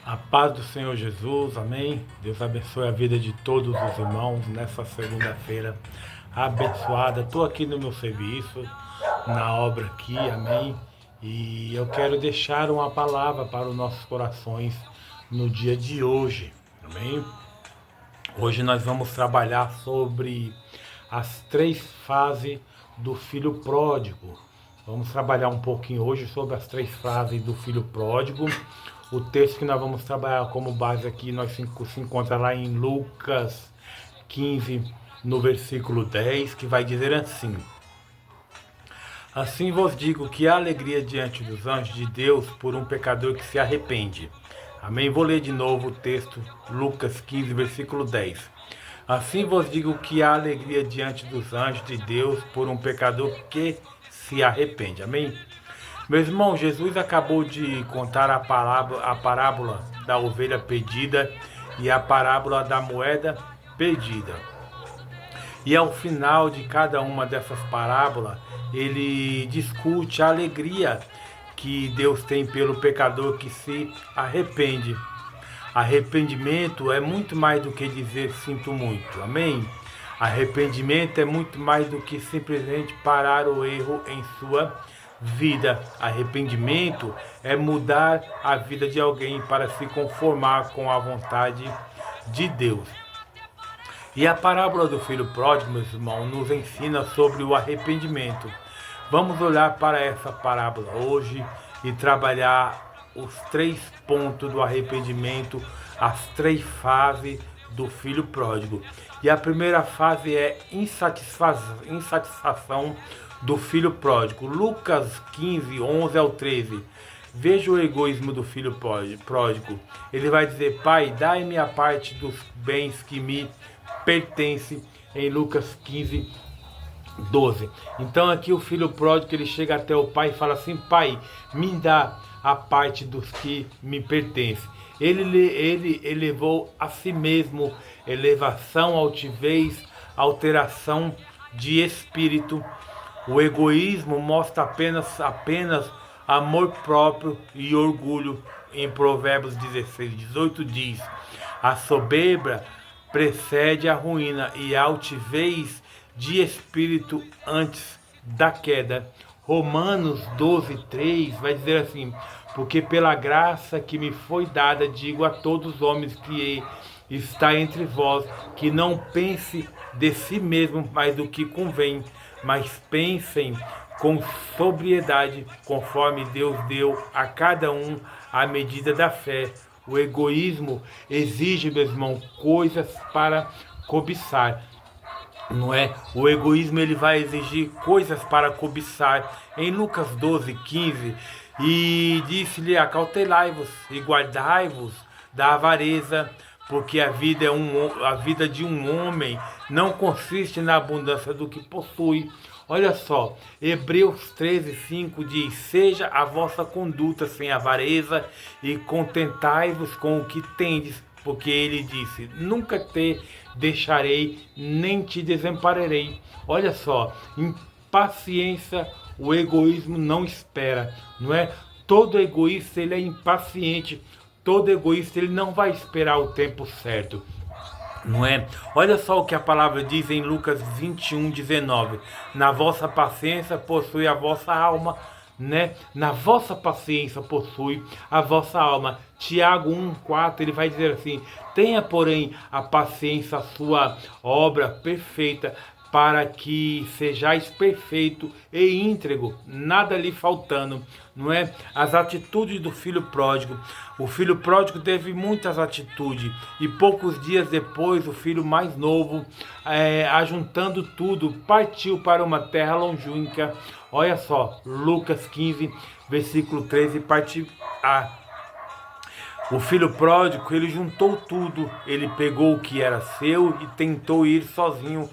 A paz do Senhor Jesus, amém. Deus abençoe a vida de todos os irmãos nessa segunda-feira abençoada. Estou aqui no meu serviço, na obra aqui, amém. E eu quero deixar uma palavra para os nossos corações no dia de hoje, amém. Hoje nós vamos trabalhar sobre as três fases do filho pródigo. Vamos trabalhar um pouquinho hoje sobre as três fases do filho pródigo. O texto que nós vamos trabalhar como base aqui, nós se encontra lá em Lucas 15, no versículo 10, que vai dizer assim: Assim vos digo que há alegria diante dos anjos de Deus por um pecador que se arrepende. Amém? Vou ler de novo o texto, Lucas 15, versículo 10. Assim vos digo que há alegria diante dos anjos de Deus por um pecador que se arrepende. Amém? Meu irmão, Jesus acabou de contar a parábola da ovelha perdida e a parábola da moeda perdida. E ao final de cada uma dessas parábolas, ele discute a alegria que Deus tem pelo pecador que se arrepende. Arrependimento é muito mais do que dizer sinto muito, amém? Arrependimento é muito mais do que simplesmente parar o erro em sua vida. Arrependimento é mudar a vida de alguém para se conformar com a vontade de Deus. E a parábola do filho pródigo, meus irmãos, nos ensina sobre o arrependimento. Vamos olhar para essa parábola hoje e trabalhar os três pontos do arrependimento, as três fases do filho pródigo. E a primeira fase é insatisfação do filho pródigo. Lucas 15, 11 ao 13. Veja o egoísmo do filho pródigo. Ele vai dizer: Pai, dai-me a parte dos bens que me pertencem, em Lucas 15, 12. Então aqui o filho pródigo, ele chega até o pai e fala assim: Pai, me dá a parte dos que me pertencem. Ele elevou a si mesmo, elevação, altivez, alteração de espírito. O egoísmo mostra apenas amor próprio e orgulho. Em Provérbios 16, 18 diz: a soberba precede a ruína e a altivez de espírito antes da queda. Romanos 12, 3 vai dizer assim: porque pela graça que me foi dada, digo a todos os homens que está entre vós, que não pense de si mesmo mais do que convém, mas pensem com sobriedade, conforme Deus deu a cada um a medida da fé. O egoísmo exige, meu irmão, coisas para cobiçar. Não é? O egoísmo, ele vai exigir coisas para cobiçar. Em Lucas 12, 15, e disse-lhe: acautelai-vos e guardai-vos da avareza, porque a vida de um homem não consiste na abundância do que possui. Olha só, Hebreus 13, 5 diz: seja a vossa conduta sem avareza e contentai-vos com o que tendes, porque ele disse: nunca te deixarei, nem te desampararei. Olha só, impaciência, o egoísmo não espera, não é? Todo egoísta, ele é impaciente, todo egoísta, ele não vai esperar o tempo certo. Não é? Olha só o que a palavra diz em Lucas 21, 19. Na vossa paciência possui a vossa alma, né? Na vossa paciência possui a vossa alma. Tiago 1,4, ele vai dizer assim: tenha, porém, a paciência, a sua obra perfeita, para que sejais perfeito e íntegro, nada lhe faltando, não é? As atitudes do filho pródigo. O filho pródigo teve muitas atitudes e poucos dias depois o filho mais novo, ajuntando tudo, partiu para uma terra longínqua. Olha só, Lucas 15, versículo 13, parte A. O filho pródigo, ele juntou tudo, ele pegou o que era seu e tentou ir sozinho,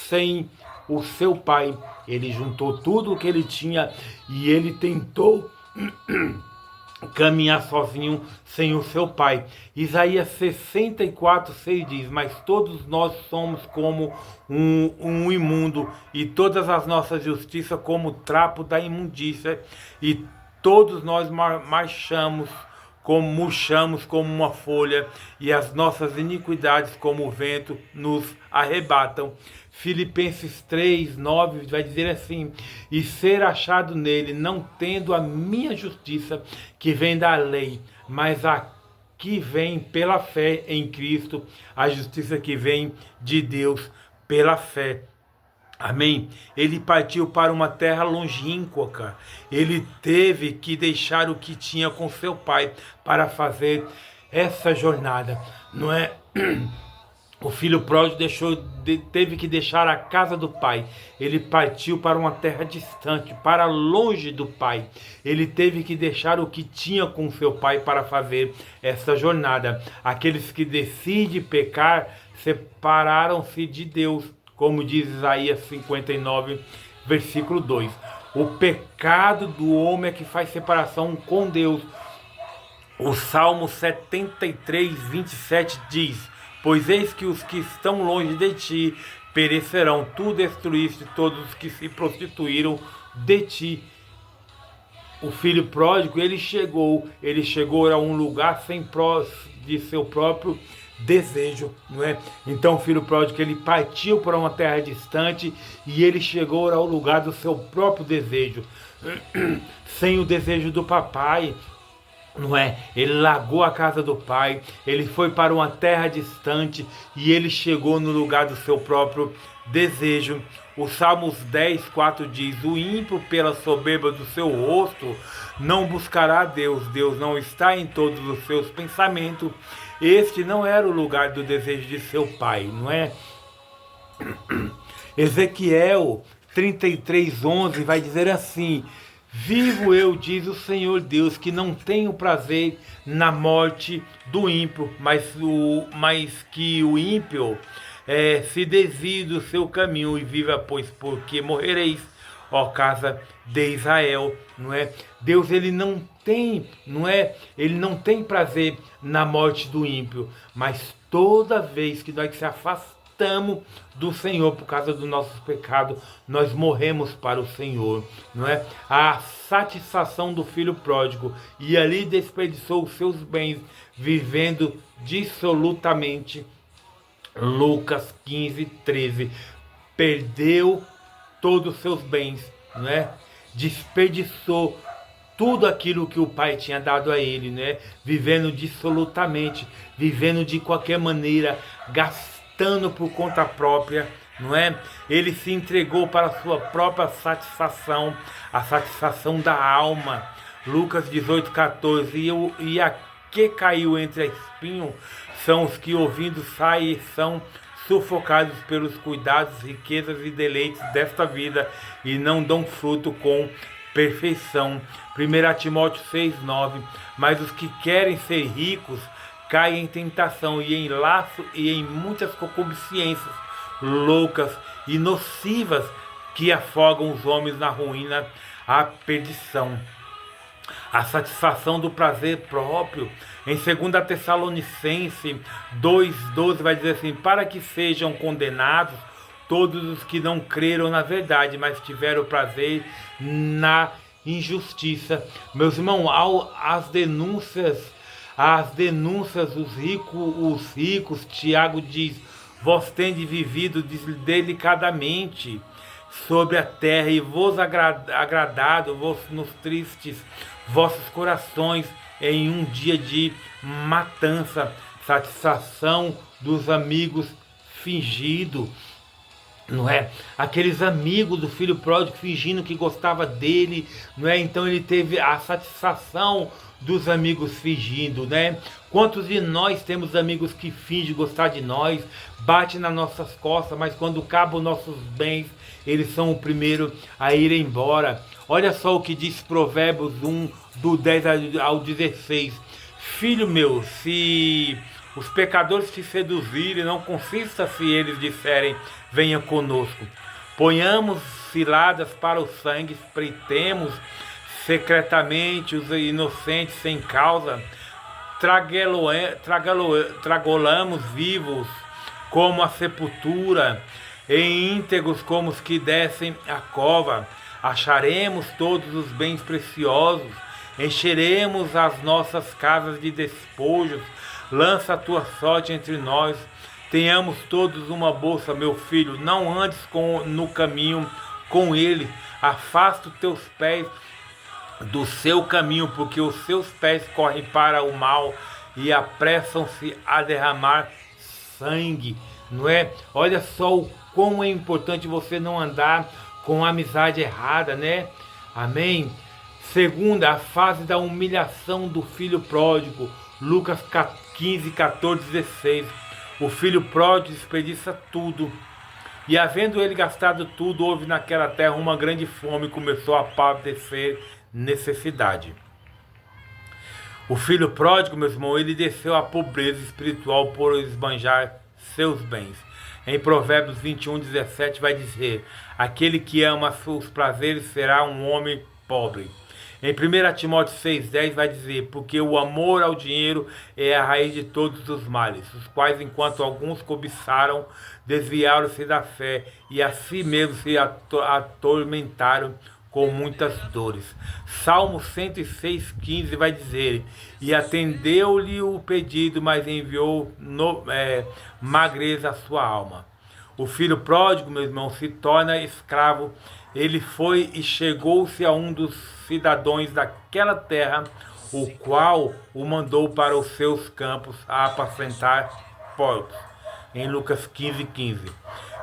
sem o seu pai. Ele juntou tudo o que ele tinha e ele tentou caminhar sozinho sem o seu pai. Isaías 64, 6 diz: mas todos nós somos como um imundo, e todas as nossas justiças como trapo da imundícia, e todos nós marchamos como murchamos como uma folha, e as nossas iniquidades como o vento nos arrebatam. Filipenses 3, 9 vai dizer assim: e ser achado nele, não tendo a minha justiça, que vem da lei, mas a que vem pela fé em Cristo, a justiça que vem de Deus pela fé. Amém? Ele partiu para uma terra longínqua. Ele teve que deixar o que tinha com seu pai para fazer essa jornada, não é? O filho pródigo teve que deixar a casa do pai. Ele partiu para uma terra distante, para longe do pai. Ele teve que deixar o que tinha com seu pai para fazer essa jornada. Aqueles que decidem pecar separaram-se de Deus, como diz Isaías 59, versículo 2. O pecado do homem é que faz separação com Deus. O Salmo 73, 27 diz: pois eis que os que estão longe de ti perecerão, tu destruíste todos os que se prostituíram de ti. O filho pródigo, ele chegou a um lugar sem de seu próprio desejo, não é? Então o filho pródigo, ele partiu para uma terra distante e ele chegou ao lugar do seu próprio desejo, sem o desejo do papai, não é? Ele largou a casa do pai, ele foi para uma terra distante e ele chegou no lugar do seu próprio desejo. O Salmos 10, 4 diz: o ímpio pela soberba do seu rosto não buscará a Deus, Deus não está em todos os seus pensamentos. Este não era o lugar do desejo de seu pai, não é? Ezequiel 33, 11 vai dizer assim: vivo eu, diz o Senhor Deus, que não tenho prazer na morte do ímpio, mas que o ímpio se desvie do seu caminho e viva, pois porque morrereis, ó casa de Israel, não é? Deus, ele não tem, não é? Ele não tem prazer na morte do ímpio, mas toda vez que nós se afastamos do Senhor por causa do nosso pecado, nós morremos para o Senhor, não é? A satisfação do filho pródigo, e ali desperdiçou os seus bens, vivendo dissolutamente. Lucas 15, 13, perdeu todos os seus bens, não é? Desperdiçou tudo aquilo que o pai tinha dado a ele, né? Vivendo dissolutamente, vivendo de qualquer maneira, gastando por conta própria, não é? Ele se entregou para a sua própria satisfação, a satisfação da alma. Lucas 18, 14, e a que caiu entre espinhos são os que, ouvindo, saem e são sufocados pelos cuidados, riquezas e deleites desta vida e não dão fruto com perfeição. 1 Timóteo 6, 9. Mas os que querem ser ricos caem em tentação e em laço e em muitas concupiscências loucas e nocivas que afogam os homens na ruína, à perdição. A satisfação do prazer próprio. Em 2 Tessalonicenses 2,12 vai dizer assim: para que sejam condenados todos os que não creram na verdade, mas tiveram prazer na injustiça. Meus irmãos, as denúncias, os ricos, Tiago diz: vós tendes vivido delicadamente sobre a terra e vos agradado nos tristes vossos corações em um dia de matança, satisfação dos amigos fingido, não é? Aqueles amigos do filho pródigo fingindo que gostava dele, não é? Então ele teve a satisfação dos amigos fingindo, né? Quantos de nós temos amigos que fingem gostar de nós, bate nas nossas costas, mas quando acabam nossos bens, eles são o primeiro a ir embora. Olha só o que diz Provérbios 1, do 10 ao 16. Filho meu, se os pecadores te seduzirem, não consista se eles disserem: venha conosco. Ponhamos ciladas para o sangue, espreitemos secretamente os inocentes sem causa, tragolamos vivos como a sepultura, e íntegros como os que descem a cova. Acharemos todos os bens preciosos, encheremos as nossas casas de despojos, lança a tua sorte entre nós, tenhamos todos uma bolsa, meu filho, não andes no caminho com ele, afasta os teus pés do seu caminho, porque os seus pés correm para o mal e apressam-se a derramar sangue, não é? Olha só o quão é importante você não andar com a amizade errada, né? Amém? Segunda, a fase da humilhação do filho pródigo, Lucas 15, 14, 16. O filho pródigo desperdiça tudo. E havendo ele gastado tudo, houve naquela terra uma grande fome e começou a padecer necessidade. O filho pródigo, meu irmão, ele desceu à pobreza espiritual por esbanjar seus bens. Em Provérbios 21, 17 vai dizer: aquele que ama seus prazeres será um homem pobre. Em 1 Timóteo 6,10 vai dizer: porque o amor ao dinheiro é a raiz de todos os males, os quais, enquanto alguns cobiçaram, desviaram-se da fé e a si mesmos se atormentaram com muitas dores. Salmo 106,15 vai dizer: e atendeu-lhe o pedido, mas enviou magreza à sua alma. O filho pródigo, meu irmão, se torna escravo. Ele foi e chegou-se a um dos cidadãos daquela terra, o qual o mandou para os seus campos a apacentar porcos. Em Lucas 15,15.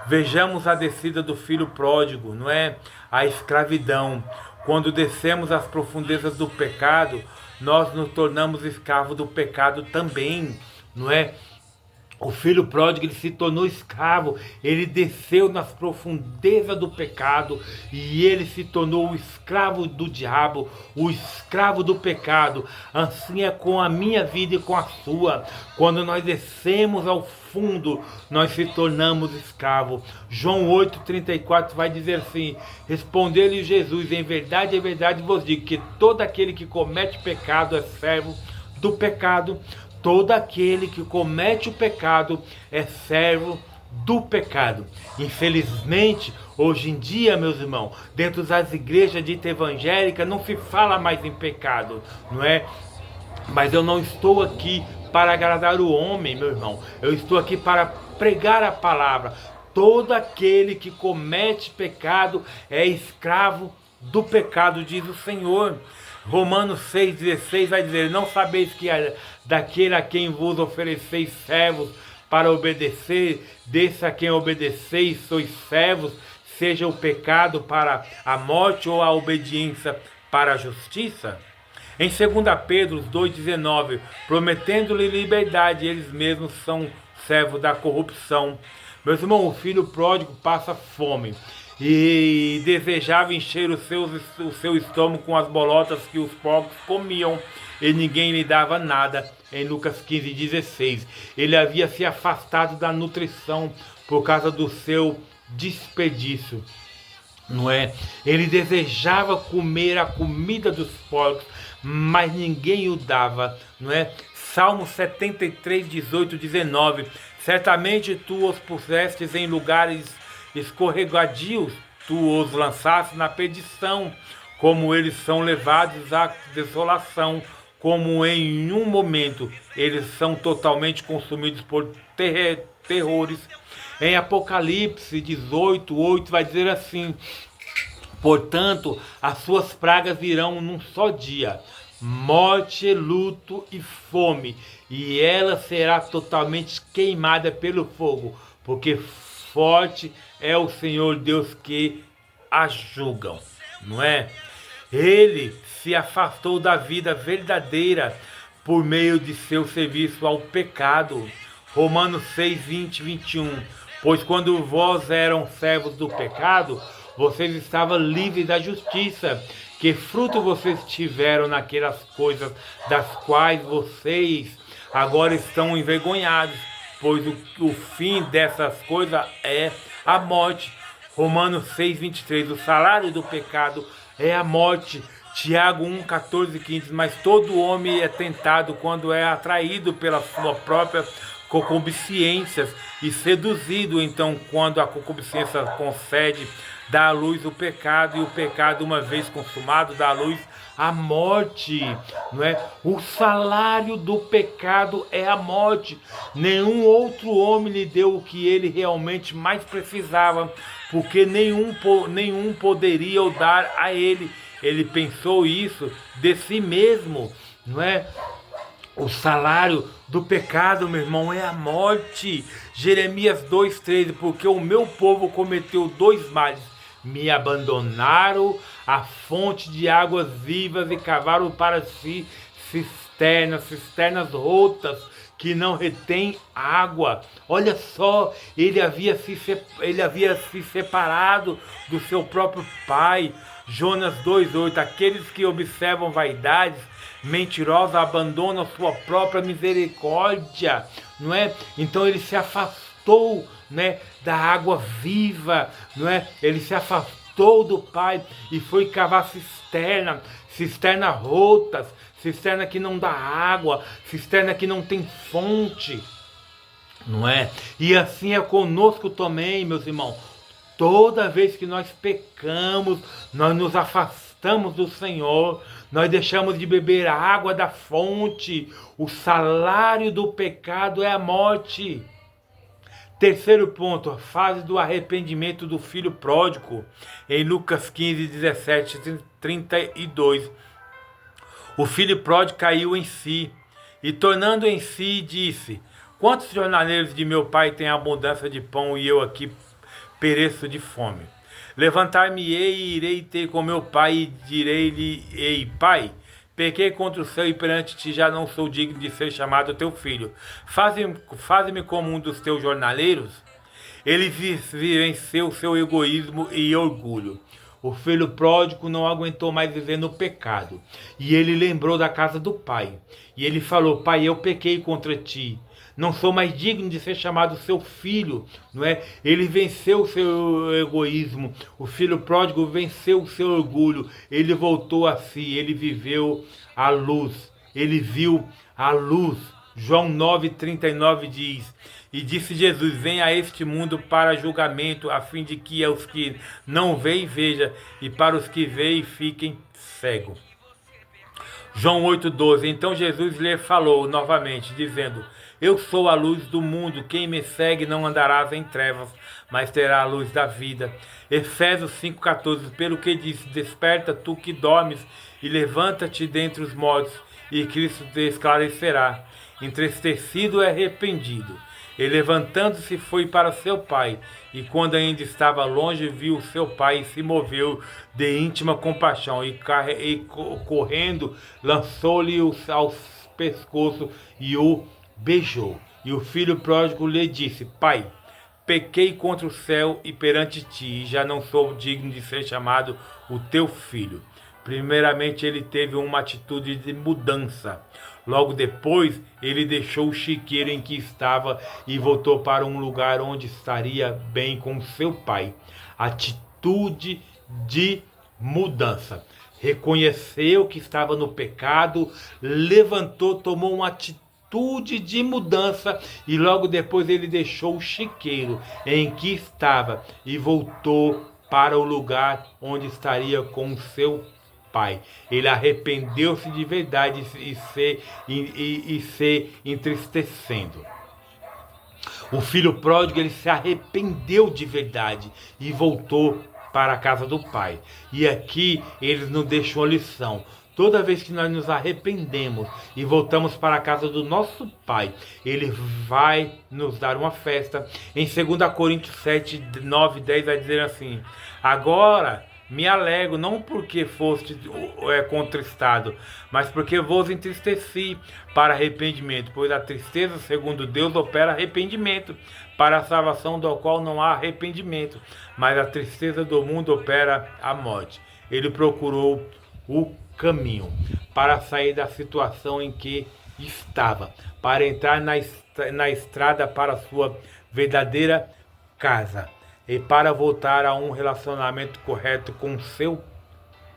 Vejamos a descida do filho pródigo, não é? A escravidão. Quando descemos às profundezas do pecado, nós nos tornamos escravos do pecado também, não é? O filho pródigo, ele se tornou escravo, ele desceu nas profundezas do pecado e ele se tornou o escravo do diabo, o escravo do pecado. Assim é com a minha vida e com a sua. Quando nós descemos ao fundo, nós se tornamos escravos. João 8,34 vai dizer assim: respondeu-lhe Jesus, em verdade vos digo que todo aquele que comete pecado é servo do pecado. Todo aquele que comete o pecado é servo do pecado. Infelizmente, hoje em dia, meus irmãos, dentro das igrejas ditas evangélicas, não se fala mais em pecado, não é? Mas eu não estou aqui para agradar o homem, meu irmão. Eu estou aqui para pregar a palavra. Todo aquele que comete pecado é escravo do pecado, diz o Senhor. Romanos 6,16 vai dizer: não sabeis que daquele a quem vos ofereceis servos para obedecer, desse a quem obedeceis sois servos, seja o pecado para a morte ou a obediência para a justiça? Em 2 Pedro 2,19, prometendo-lhe liberdade, eles mesmos são servos da corrupção. Meus irmãos, o filho pródigo passa fome e desejava encher o seu estômago com as bolotas que os porcos comiam, e ninguém lhe dava nada. Em Lucas 15,16, ele havia se afastado da nutrição por causa do seu desperdício, não é? Ele desejava comer a comida dos porcos, mas ninguém o dava, não é? Salmo 73, 18, 19, certamente tu os pusestes em lugares escorregadios, tu os lançaste na perdição, como eles são levados à desolação, como em um momento eles são totalmente consumidos por terrores. Em Apocalipse 18, 8 vai dizer assim: portanto, as suas pragas virão num só dia, morte, luto e fome, e ela será totalmente queimada pelo fogo, porque forte é o Senhor Deus que a julgam, não é? Ele se afastou da vida verdadeira por meio de seu serviço ao pecado. Romanos 6, 20, 21. Pois quando vós eram servos do pecado, vocês estavam livres da justiça. Que fruto vocês tiveram naquelas coisas das quais vocês agora estão envergonhados? Pois o fim dessas coisas é a morte. Romanos 6, 23. O salário do pecado é a morte. Tiago 1, 14, 15. Mas todo homem é tentado quando é atraído pela sua própria concupiscência e seduzido. Então, quando a concupiscência concede, dá à luz o pecado, e o pecado, uma vez consumado, dá à luz a morte, não é? O salário do pecado é a morte. Nenhum outro homem lhe deu o que ele realmente mais precisava, porque nenhum poderia o dar a ele. Ele pensou isso de si mesmo, não é? O salário do pecado, meu irmão, é a morte. Jeremias 2,13, porque o meu povo cometeu dois males: me abandonaram a fonte de águas vivas e cavaram para si cisternas rotas que não retém água. Olha só, ele havia se separado do seu próprio pai. Jonas 2,8, aqueles que observam vaidades mentirosa abandonam sua própria misericórdia, não é? Então ele se afastou, né, da água viva, não é? Ele se afastou do Pai e foi cavar cisterna rotas, cisterna que não dá água, cisterna que não tem fonte, não é? E assim é conosco também, meus irmãos. Toda vez que nós pecamos, nós nos afastamos do Senhor, nós deixamos de beber a água da fonte. O salário do pecado é a morte. Terceiro ponto, a fase do arrependimento do filho pródigo. Em Lucas 15, 17, 32. O filho pródigo caiu em si e, tornando em si, disse: quantos jornaleiros de meu pai têm abundância de pão e eu aqui pereço de fome? Levantar-me-ei e irei ter com meu pai e direi-lhe: ei, pai, pequei contra o céu e perante ti já não sou digno de ser chamado teu filho. Faze-me como um dos teus jornaleiros. Ele venceu seu egoísmo e orgulho. O filho pródigo não aguentou mais viver no pecado. E ele lembrou da casa do pai. E ele falou: pai, eu pequei contra ti. Não sou mais digno de ser chamado seu filho, não é? Ele venceu o seu egoísmo. O filho pródigo venceu o seu orgulho. Ele voltou a si, ele viveu a luz. Ele viu a luz. João 9,39 diz: e disse Jesus: venha a este mundo para julgamento, a fim de que os que não veem vejam, e para os que veem fiquem cegos. João 8,12. Então Jesus lhe falou novamente, dizendo: eu sou a luz do mundo, quem me segue não andará em trevas, mas terá a luz da vida. Efésios 5,14. Pelo que disse: desperta tu que dormes, e levanta-te dentre os mortos, e Cristo te esclarecerá. Entristecido e arrependido, e levantando-se foi para seu pai, e quando ainda estava longe, viu seu pai e se moveu de íntima compaixão, e correndo, lançou-lhe ao pescoço e o beijou. E o filho pródigo lhe disse: pai, pequei contra o céu e perante ti, e já não sou digno de ser chamado o teu filho. Primeiramente ele teve uma atitude de mudança. Logo depois, ele deixou o chiqueiro em que estava e voltou para um lugar onde estaria bem com seu pai. Atitude de mudança. Reconheceu que estava no pecado, levantou, tomou uma atitude de mudança e logo depois ele deixou o chiqueiro em que estava e voltou para o lugar onde estaria com seu pai. Ele arrependeu-se de verdade e se entristecendo. O filho pródigo, ele se arrependeu de verdade e voltou para a casa do pai. E aqui eles nos deixam uma lição. Toda vez que nós nos arrependemos e voltamos para a casa do nosso pai, ele vai nos dar uma festa. Em 2 Coríntios 7, 9, 10 vai dizer assim: agora me alegro, não porque foste contristado, mas porque vos entristeci para arrependimento, pois a tristeza, segundo Deus, opera arrependimento, para a salvação do qual não há arrependimento, mas a tristeza do mundo opera a morte. Ele procurou o caminho para sair da situação em que estava, para entrar na estrada para a sua verdadeira casa e para voltar a um relacionamento correto com seu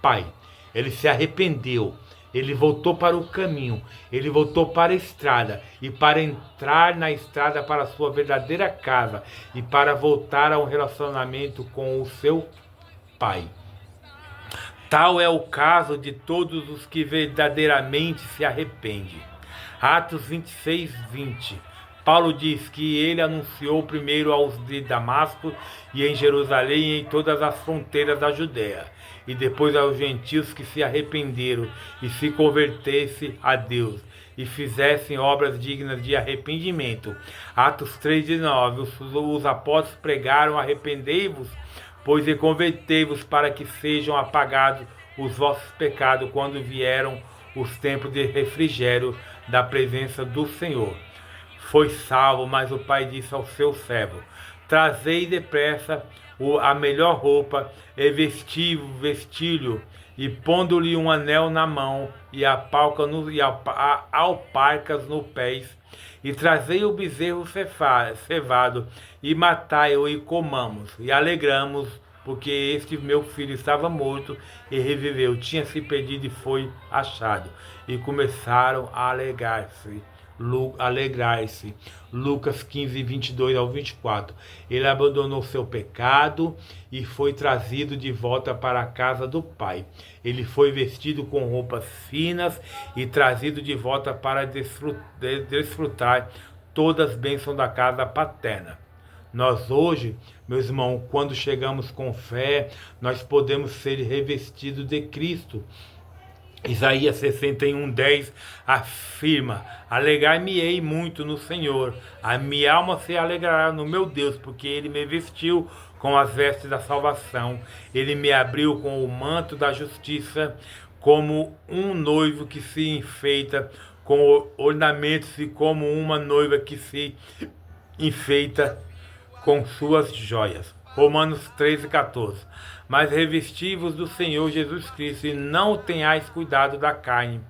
pai. Ele se arrependeu, ele voltou para o caminho, ele voltou para a estrada, e para entrar na estrada para a sua verdadeira casa, e para voltar a um relacionamento com o seu Pai. Tal é o caso de todos os que verdadeiramente se arrependem. Atos 26, 20. Paulo diz que ele anunciou primeiro aos de Damasco e em Jerusalém e em todas as fronteiras da Judéia, e depois aos gentios que se arrependeram e se convertessem a Deus e fizessem obras dignas de arrependimento. Atos 3:9. Os apóstolos pregaram: arrependei-vos, pois e convertei-vos para que sejam apagados os vossos pecados quando vieram os tempos de refrigério da presença do Senhor. Foi salvo, mas o pai disse ao seu servo: trazei depressa a melhor roupa e vestilho, e pondo-lhe um anel na mão e alparcas no pés, e trazei o bezerro cevado, e matai-o e comamos, e alegramos, porque este meu filho estava morto e reviveu, tinha se perdido e foi achado. E começaram a alegrar-se. Lucas 15, 22 ao 24. Ele abandonou seu pecado e foi trazido de volta para a casa do Pai. Ele foi vestido com roupas finas e trazido de volta para desfrutar todas as bênçãos da casa paterna. Nós hoje, meus irmãos, quando chegamos com fé, nós podemos ser revestidos de Cristo. Isaías 61:10 afirma: alegrar-me-ei muito no Senhor, a minha alma se alegrará no meu Deus, porque ele me vestiu com as vestes da salvação, ele me abriu com o manto da justiça, como um noivo que se enfeita com ornamentos e como uma noiva que se enfeita com suas joias. Romanos 13:14. Mas revesti-vos do Senhor Jesus Cristo, e não tenhais cuidado da carne,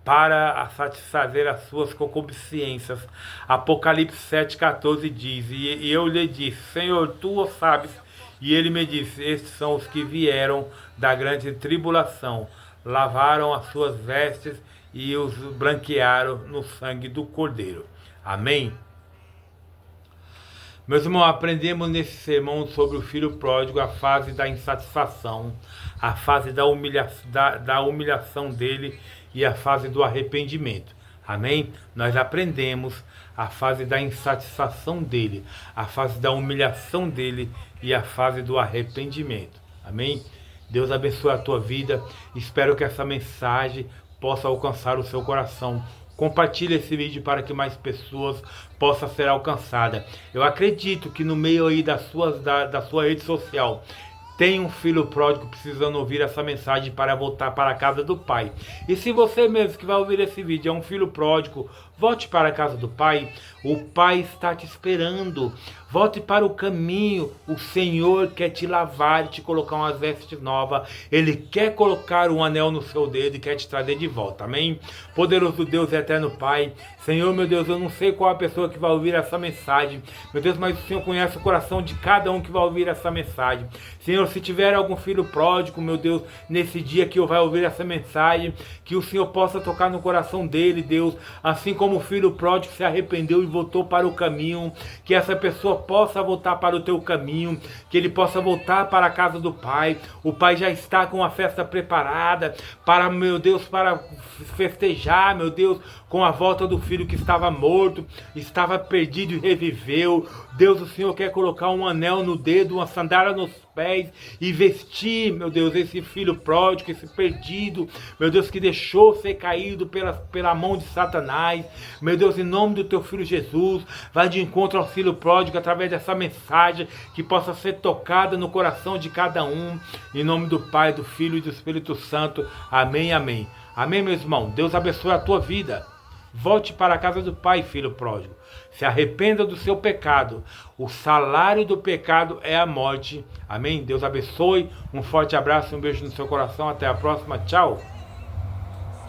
para satisfazer as suas concupiscências. Apocalipse 7:14 diz: e eu lhe disse: Senhor, tu o sabes. E ele me disse: estes são os que vieram da grande tribulação, lavaram as suas vestes e os branquearam no sangue do Cordeiro. Amém? Meus irmãos, aprendemos nesse sermão sobre o filho pródigo a fase da insatisfação, a fase da humilhação dele e a fase do arrependimento. Amém? Nós aprendemos a fase da insatisfação dele, a fase da humilhação dele e a fase do arrependimento. Amém? Deus abençoe a tua vida. Espero que essa mensagem possa alcançar o seu coração. Compartilhe esse vídeo para que mais pessoas possam ser alcançadas. Eu acredito que no meio aí da sua rede social tem um filho pródigo precisando ouvir essa mensagem para voltar para a casa do Pai. E se você mesmo que vai ouvir esse vídeo é um filho pródigo, volte para a casa do Pai. O Pai está te esperando. Volte para o caminho. O Senhor quer te lavar e te colocar umas vestes novas. Ele quer colocar um anel no seu dedo e quer te trazer de volta. Amém? Poderoso Deus e eterno Pai. Senhor, meu Deus, eu não sei qual a pessoa que vai ouvir essa mensagem. Meu Deus, mas o Senhor conhece o coração de cada um que vai ouvir essa mensagem. Senhor, se tiver algum filho pródigo, meu Deus, nesse dia que eu vai ouvir essa mensagem, que o Senhor possa tocar no coração dele, Deus, assim como o filho pródigo se arrependeu e voltou para o caminho, que essa pessoa possa voltar para o teu caminho, que ele possa voltar para a casa do Pai. O Pai já está com a festa preparada para, meu Deus, para festejar, meu Deus, com a volta do filho que estava morto, estava perdido e reviveu. Deus, o Senhor quer colocar um anel no dedo, uma sandália nos pés e vestir, meu Deus, esse filho pródigo, esse perdido, meu Deus, que deixou ser caído pela mão de Satanás. Meu Deus, em nome do teu filho Jesus, vai de encontro ao filho pródigo através dessa mensagem que possa ser tocada no coração de cada um, em nome do Pai, do Filho e do Espírito Santo. Amém, amém. Amém, meu irmão. Deus abençoe a tua vida. Volte para a casa do Pai, filho pródigo. Se arrependa do seu pecado. O salário do pecado é a morte. Amém? Deus abençoe. Um forte abraço e um beijo no seu coração. Até a próxima. Tchau.